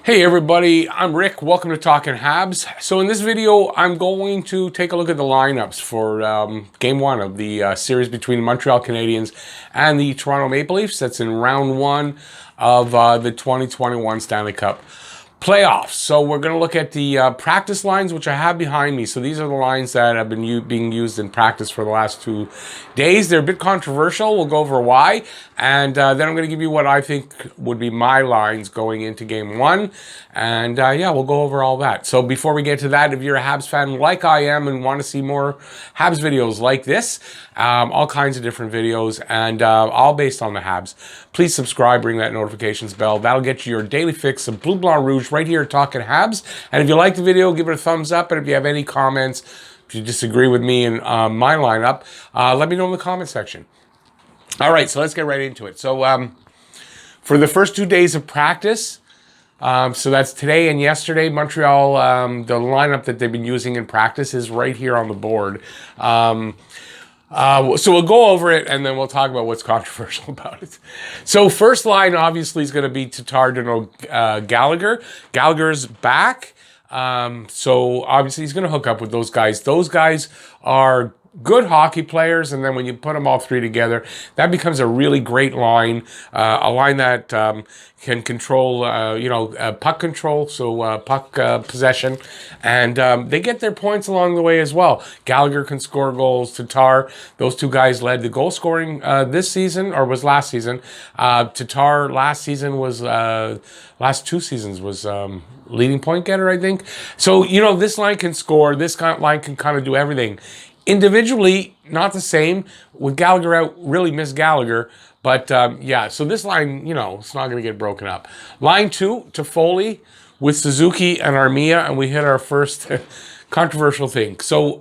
Hey everybody, I'm Rick. Welcome to Talking Habs. So in this video, I'm going to take a look at the lineups for Game 1 of the series between the Montreal Canadiens and the Toronto Maple Leafs. That's in Round 1 of the 2021 Stanley Cup playoffs. So we're going to look at the practice lines, which I have behind me. So these are the lines that have been being used in practice for the last 2 days. They're a bit controversial. We'll go over why. And then I'm going to give you what I think would be my lines going into Game 1. And yeah, we'll go over all that. So before we get to that, if you're a Habs fan like I am and want to see more Habs videos like this, all kinds of different videos, and all based on the Habs, please subscribe, ring that notifications bell. That'll get you your daily fix of Bleu Blanc Rouge right here at Talking Habs. And if you like the video, give it a thumbs up. And if you have any comments, if you disagree with me and my lineup, let me know in the comment section. All right, so let's get right into it. So for the first 2 days of practice, so that's today and yesterday, Montreal, the lineup that they've been using in practice is right here on the board. So we'll go over it, and then we'll talk about what's controversial about it. So first line, obviously, is going to be Tatar, Gallagher. Gallagher's back. So obviously, he's going to hook up with those guys. Those guys are good hockey players, and then when you put them all three together, that becomes a really great line, a line that can control, puck control, so puck possession, and they get their points along the way as well. Gallagher can score goals. Tatar, those two guys led the goal scoring this season, or was last season. Tatar last season was, last 2 seasons was leading point getter, I think. So, this line can score. This line can kind of do everything. Individually, not the same. With Gallagher out, really miss Gallagher. But, yeah, so this line, it's not going to get broken up. Line 2, Toffoli with Suzuki and Armia, and we hit our first controversial thing. So,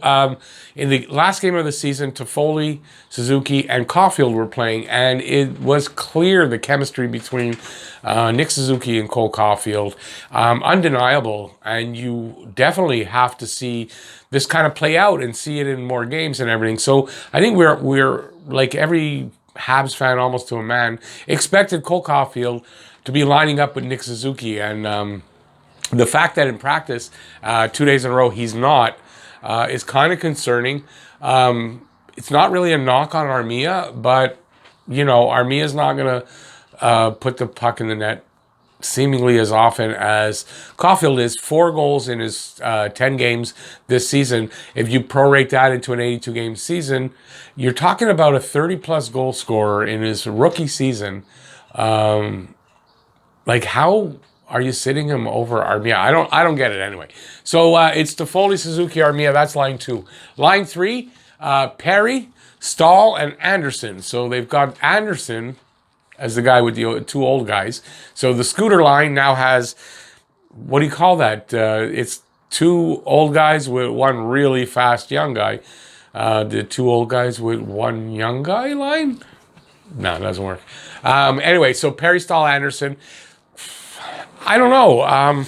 in the last game of the season, Toffoli, Suzuki, and Caulfield were playing, and it was clear the chemistry between Nick Suzuki and Cole Caulfield, undeniable, and you definitely have to see this kind of play out and see it in more games and everything. So I think we're like every Habs fan, almost to a man, expected Cole Caulfield to be lining up with Nick Suzuki, and the fact that in practice 2 days in a row he's not is kind of concerning. It's not really a knock on Armia, but Armia's not going to put the puck in the net seemingly as often as Caulfield is. 4 goals in his 10 games this season. If you prorate that into an 82-game season, you're talking about a 30-plus goal scorer in his rookie season. Like, how are you sitting him over Armia? I don't get it anyway. So it's Toffoli, Suzuki, Armia. That's line 2. Line 3, Perry, Stahl, and Anderson. So they've got Anderson as the guy with the 2 old guys. So the scooter line now has, what do you call that? It's 2 old guys with 1 really fast young guy. The 2 old guys with 1 young guy line? No, it doesn't work. Anyway, so Perry, Stahl, Anderson. I don't know.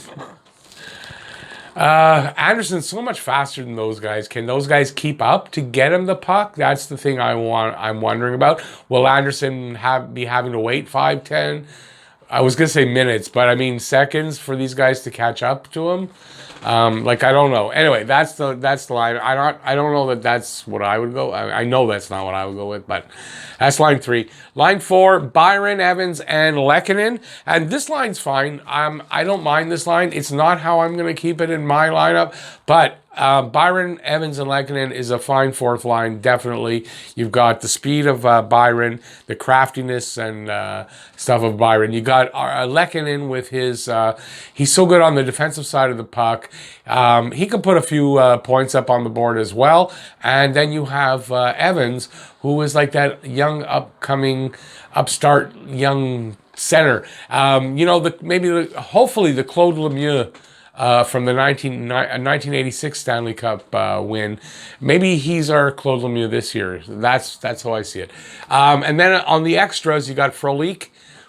Anderson's so much faster than those guys. Can those guys keep up to get him the puck? That's the thing I'm wondering about. Will Anderson be having to wait 5, 10? I was gonna say minutes, but I mean seconds for these guys to catch up to him. I don't know. Anyway, that's the line. I don't know that that's what I would go. I know that's not what I would go with, but that's line 3. Line 4, Byron, Evans, and Lehkonen. And this line's fine. I don't mind this line. It's not how I'm going to keep it in my lineup, but Byron, Evans, and Lehkonen is a fine 4th line, definitely. You've got the speed of Byron, the craftiness and stuff of Byron. You got Lehkonen with his, he's so good on the defensive side of the puck. He can put a few points up on the board as well. And then you have Evans, who is like that young, upcoming, upstart, young center. Hopefully the Claude Lemieux from the 1986 Stanley Cup win. Maybe he's our Claude Lemieux this year. That's how I see it. And then on the extras, you got Frolik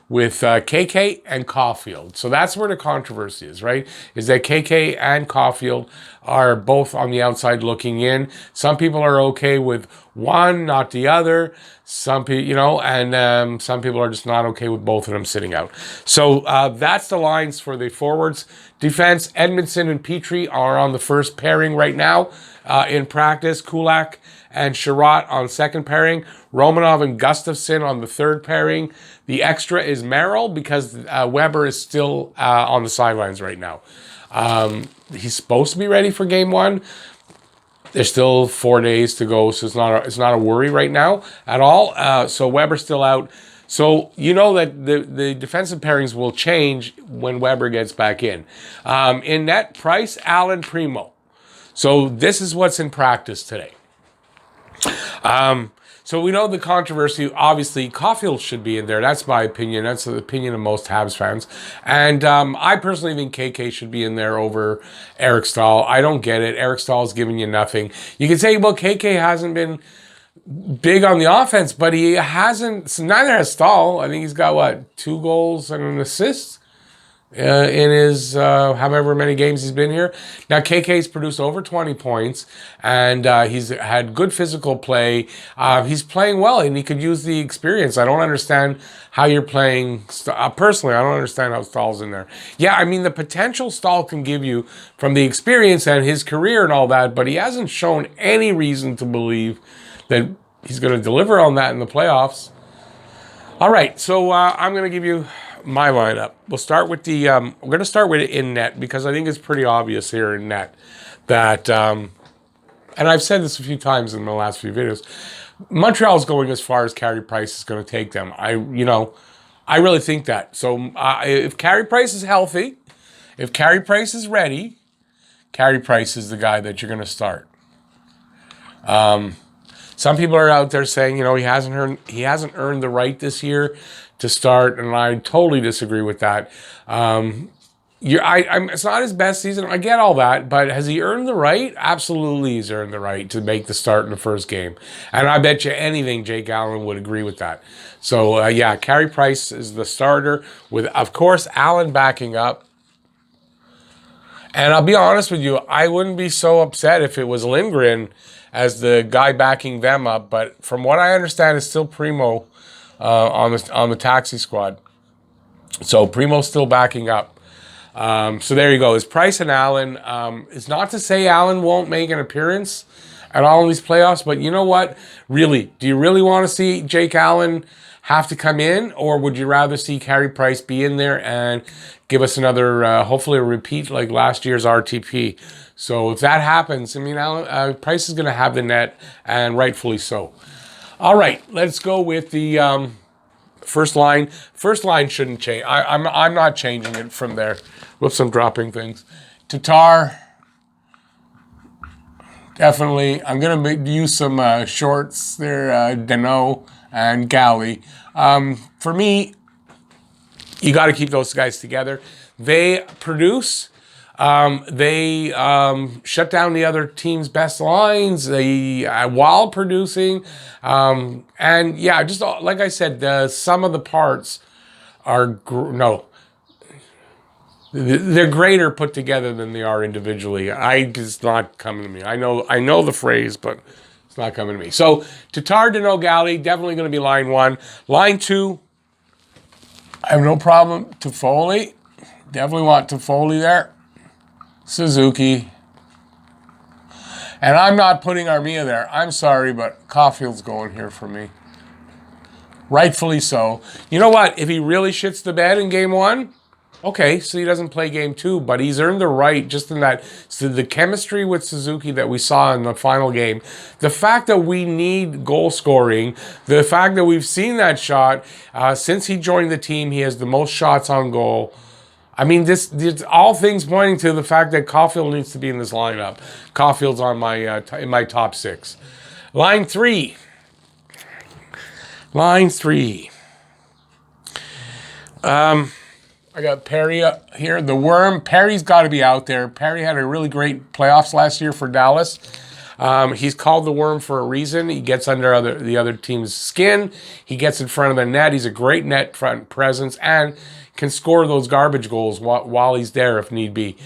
with KK and Caulfield. So that's where the controversy is, right? Is that KK and Caulfield are both on the outside looking in. Some people are okay with one, not the other. Some people, and some people are just not okay with both of them sitting out. So that's the lines for the forwards. Defense, Edmondson and Petrie are on the first pairing right now in practice. Kulak and Sherratt on second pairing. Romanov and Gustafsson on the third pairing. The extra is Merrill because Weber is still on the sidelines right now. He's supposed to be ready for game one. There's still 4 days to go, so it's not a worry right now at all. So Weber's still out. So you know that the defensive pairings will change when Weber gets back in. In net, Price, Allen, Primo. So this is what's in practice today. So we know the controversy. Obviously, Caulfield should be in there. That's my opinion. That's the opinion of most Habs fans. And I personally think KK should be in there over Eric Stahl. I don't get it. Eric Stahl's giving you nothing. You can say, well, KK hasn't been big on the offense, but he hasn't. So neither has Stahl. I think he's got, 2 goals and an assist in his however many games he's been here. Now, KK's produced over 20 points, and he's had good physical play. He's playing well, and he could use the experience. I don't understand how you're playing. Personally, I don't understand how Stahl's in there. Yeah, I mean, the potential Stahl can give you from the experience and his career and all that, but he hasn't shown any reason to believe that he's going to deliver on that in the playoffs. All right, so I'm going to give you my lineup. We'll start with we're going to start with it in net because I think it's pretty obvious here in net that, and I've said this a few times in the last few videos, Montreal's going as far as Carey Price is going to take them. I really think that. So if Carey Price is healthy, if Carey Price is ready, Carey Price is the guy that you're going to start. Some people are out there saying, he hasn't earned the right this year to start, and I totally disagree with that. It's not his best season. I get all that, but has he earned the right? Absolutely, he's earned the right to make the start in the first game, and I bet you anything Jake Allen would agree with that. So Carey Price is the starter with, of course, Allen backing up. And I'll be honest with you, I wouldn't be so upset if it was Lindgren as the guy backing them up, but from what I understand, it's still Primo on the taxi squad. So Primo's still backing up. So there you go. It's Price and Allen. It's not to say Allen won't make an appearance at all in these playoffs, but you know what? Really, do you really want to see Jake Allen have to come in, or would you rather see Carey Price be in there and give us another, hopefully a repeat like last year's RTP? So if that happens, I mean, Price is going to have the net, and rightfully so. All right, let's go with the first line. First line shouldn't change. I'm not changing it from there. Whoops, I'm dropping things. Tatar, definitely. I'm going to use some shorts there, Danault and Galley. For me, you got to keep those guys together. They produce. They shut down the other team's best lines. They while producing, and yeah, just like I said, the sum of the parts are they're greater put together than they are individually. It's not coming to me. I know the phrase, but it's not coming to me. So Tatar, Danault, Galley, definitely going to be line 1. Line 2, I have no problem. Toffoli, definitely want Toffoli there. Suzuki. And I'm not putting Armia there. I'm sorry, but Caulfield's going here for me. Rightfully so. You know what? If he really shits the bed in game 1, okay, so he doesn't play game 2, but he's earned the right just in that. So the chemistry with Suzuki that we saw in the final game, the fact that we need goal scoring, the fact that we've seen that shot, since he joined the team, he has the most shots on goal. I mean, this all things pointing to the fact that Caulfield needs to be in this lineup. Caulfield's on my in my top 6. Line 3. Line 3. I got Perry here. The Worm. Perry's got to be out there. Perry had a really great playoffs last year for Dallas. He's called the Worm for a reason. He gets under the other team's skin. He gets in front of the net. He's a great net front presence and can score those garbage goals while he's there if need be.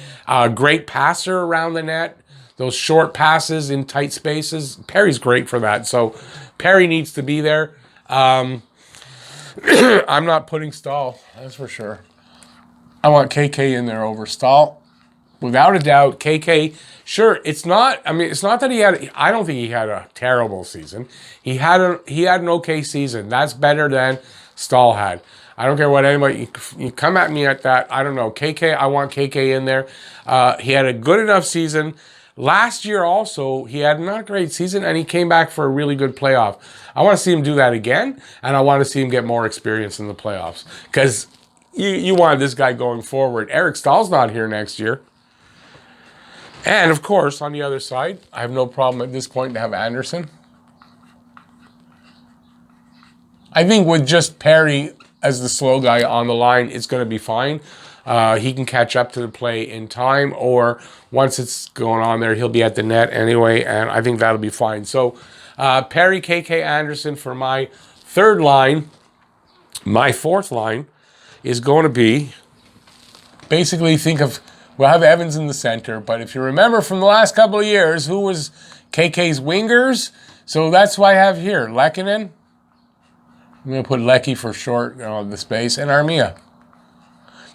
Great passer around the net. Those short passes in tight spaces. Perry's great for that. So Perry needs to be there. I'm not putting Stahl, that's for sure. I want KK in there over Stahl. Without a doubt, KK, sure, it's not that I don't think he had a terrible season. He had an okay season. That's better than Stahl had. I don't care what anybody, you come at me at that. I don't know. KK, I want KK in there. He had a good enough season. Last year also, he had not a great season, and he came back for a really good playoff. I want to see him do that again, and I want to see him get more experience in the playoffs. Because you want this guy going forward. Eric Stahl's not here next year. And, of course, on the other side, I have no problem at this point to have Anderson. I think with just Perry as the slow guy on the line, it's going to be fine. He can catch up to the play in time, or once it's going on there, he'll be at the net anyway, and I think that'll be fine. So Perry, KK, Anderson for my third line. My fourth line is going to be, basically we'll have Evans in the center, but if you remember from the last couple of years, who was KK's wingers? So that's why I have here, Lehkonen. I'm going to put Lecky for short, the space, and Armia.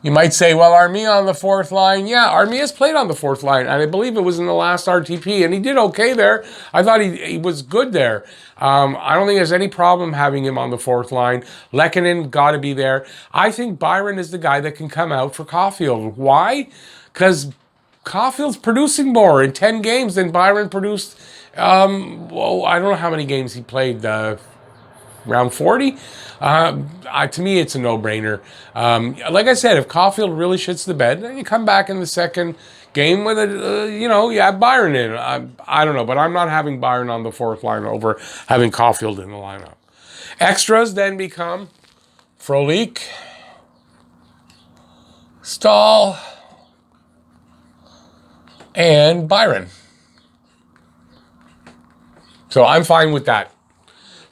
You might say, well, Armia on the fourth line. Yeah, Armia's played on the fourth line, and I believe it was in the last RTP, and he did okay there. I thought he was good there. I don't think there's any problem having him on the fourth line. Lehkonen got to be there. I think Byron is the guy that can come out for Caulfield. Why? Because Caulfield's producing more in 10 games than Byron produced. I don't know how many games he played. Around 40? To me, it's a no-brainer. Like I said, if Caulfield really shits the bed, then you come back in the second game with you have Byron in. I don't know, but I'm not having Byron on the fourth line over having Caulfield in the lineup. Extras then become Frolik, Stahl, and Byron. So I'm fine with that.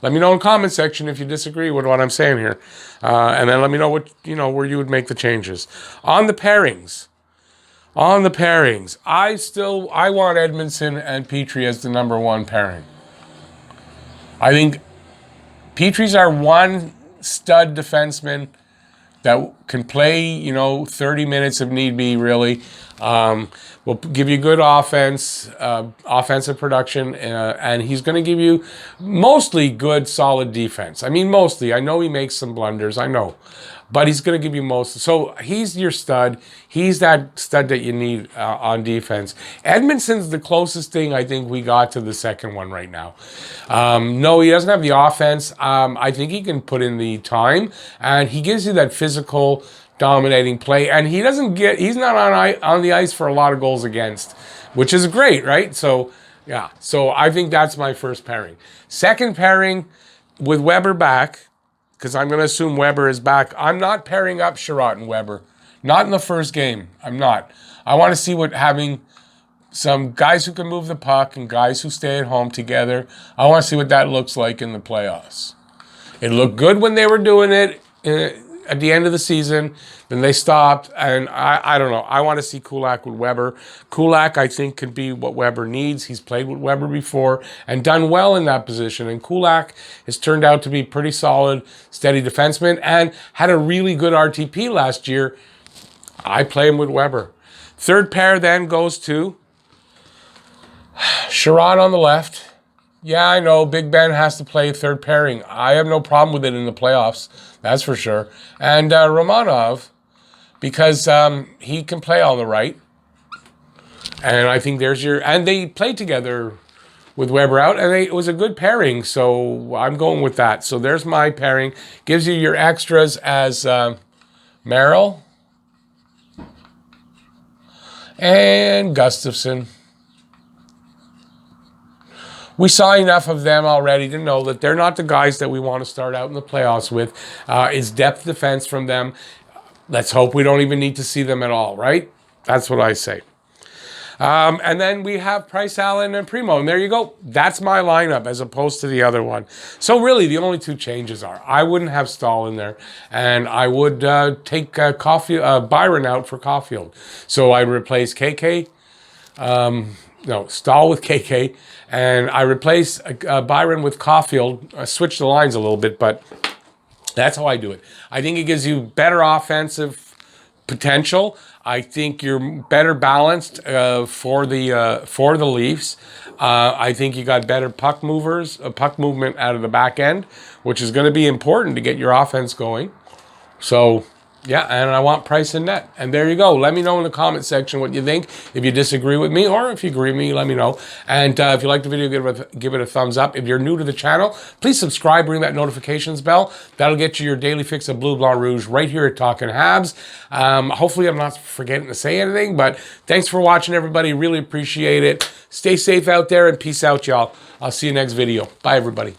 Let me know in the comment section if you disagree with what I'm saying here. And then let me know what, where you would make the changes. On the pairings, I want Edmondson and Petrie as the number one pairing. I think Petrie's our one stud defenseman that can play, 30 minutes if need be, really. Will give you good offensive production, and he's going to give you mostly good, solid defense. I mean, mostly. I know he makes some blunders, I know. But he's going to give you most. So he's your stud. He's that stud that you need on defense. Edmondson's the closest thing I think we got to the second one right now. No, he doesn't have the offense. I think he can put in the time, and he gives you that physical, dominating play. And he's not on the ice for a lot of goals against, which is great, right? So, yeah. So I think that's my first pairing. Second pairing with Weber back, because I'm going to assume Weber is back. I'm not pairing up Sherratt and Weber. Not in the first game. I'm not. I want to see having some guys who can move the puck and guys who stay at home together. I want to see what that looks like in the playoffs. It looked good when they were doing it at the end of the season. Then they stopped, and I don't know. I want to see Kulak with Weber. Kulak, I think, could be what Weber needs. He's played with Weber before and done well in that position. And Kulak has turned out to be pretty solid, steady defenseman and had a really good RTP last year. I play him with Weber. Third pair then goes to Sherratt on the left. Yeah, I know Big Ben has to play third pairing. I have no problem with it in the playoffs, that's for sure. And Romanov, because he can play on the right. And I think and they played together with Weber out, and it was a good pairing, so I'm going with that. So there's my pairing. Gives you your extras as Merrill and Gustafsson. We saw enough of them already to know that they're not the guys that we want to start out in the playoffs with. It's depth defense from them. Let's hope we don't even need to see them at all, right? That's what I say. And then we have Price, Allen, and Primo. And there you go. That's my lineup as opposed to the other one. So really, the only two changes are I wouldn't have Stahl in there, and I would take Byron out for Caulfield. So I'd replace KK no, Stahl with KK, and I replace Byron with Caulfield. I switch the lines a little bit, but that's how I do it. I think it gives you better offensive potential. I think you're better balanced for the Leafs. I think you got better puck movement out of the back end, which is going to be important to get your offense going. So, yeah, and I want Price and net. And there you go. Let me know in the comment section what you think. If you disagree with me, or if you agree with me, let me know. And if you like the video, give it a thumbs up. If you're new to the channel, please subscribe, ring that notifications bell. That'll get you your daily fix of Blue, Blanc, Rouge right here at Talkin' Habs. Hopefully I'm not forgetting to say anything, but thanks for watching, everybody. Really appreciate it. Stay safe out there, and peace out, y'all. I'll see you next video. Bye, everybody.